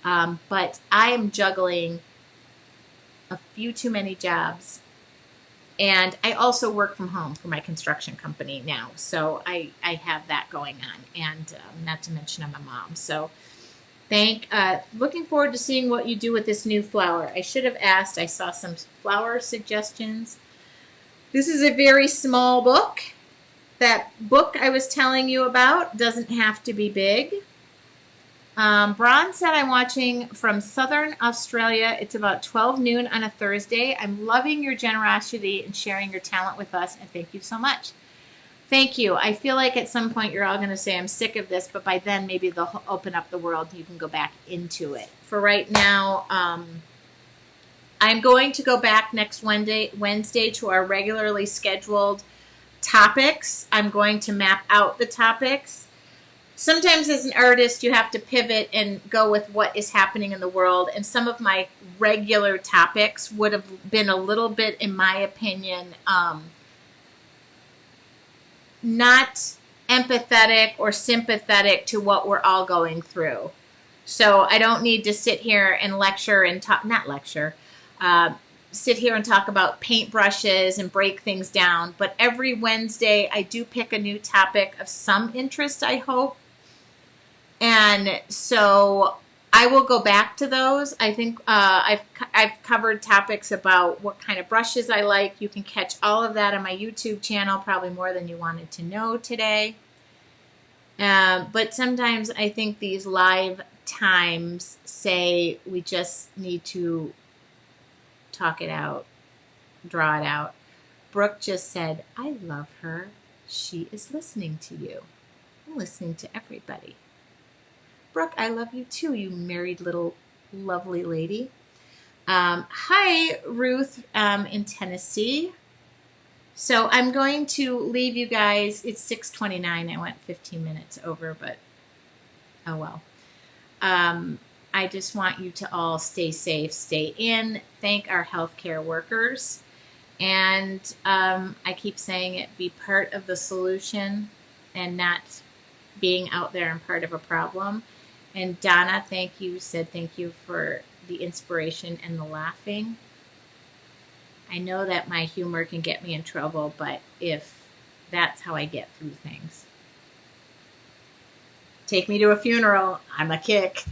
But I am juggling a few too many jobs. And I also work from home for my construction company now. So I have that going on. And not to mention I'm a mom. So looking forward to seeing what you do with this new flower. I should have asked. I saw some flower suggestions. This is a very small book. That book I was telling you about doesn't have to be big. Bron said I'm watching from Southern Australia. It's about 12 noon on a Thursday. I'm loving your generosity and sharing your talent with us, and thank you so much. Thank you. I feel like at some point you're all going to say I'm sick of this, but by then maybe they'll open up the world and you can go back into it. For right now, I'm going to go back next Wednesday to our regularly scheduled topics. I'm going to map out the topics. Sometimes as an artist, you have to pivot and go with what is happening in the world. And some of my regular topics would have been a little bit, in my opinion, not empathetic or sympathetic to what we're all going through. So I don't need to sit here and sit here and talk about paintbrushes and break things down. But every Wednesday, I do pick a new topic of some interest, I hope. And so I will go back to those. I think I've covered topics about what kind of brushes I like. You can catch all of that on my YouTube channel, probably more than you wanted to know today. But sometimes I think these live times say we just need to talk it out, draw it out. Brooke just said, I love her. She is listening to you. I'm listening to everybody. Brooke, I love you too, you married little lovely lady. Hi, Ruth in Tennessee. So I'm going to leave you guys. It's 6:29. I went 15 minutes over, but oh well. I just want you to all stay safe, stay in. Thank our healthcare workers. And I keep saying it, be part of the solution and not being out there and part of a problem. And Donna, thank you for the inspiration and the laughing. I know that my humor can get me in trouble, but if that's how I get through things. Take me to a funeral. I'm a kick.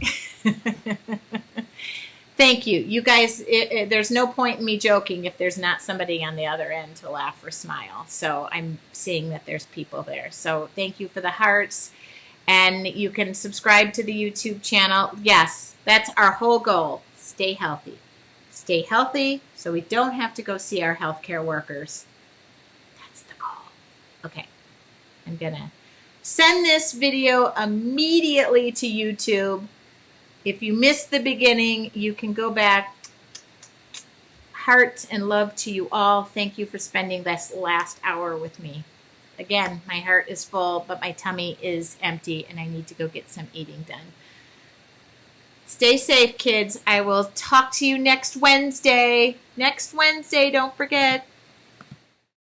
Thank you. You guys, there's no point in me joking if there's not somebody on the other end to laugh or smile. So I'm seeing that there's people there. So thank you for the hearts. And you can subscribe to the YouTube channel. Yes, that's our whole goal. Stay healthy. Stay healthy so we don't have to go see our healthcare workers. That's the goal. Okay. I'm going to send this video immediately to YouTube. If you missed the beginning, you can go back. Hearts and love to you all. Thank you for spending this last hour with me. Again, my heart is full, but my tummy is empty, and I need to go get some eating done. Stay safe, kids. I will talk to you next Wednesday. Next Wednesday, don't forget.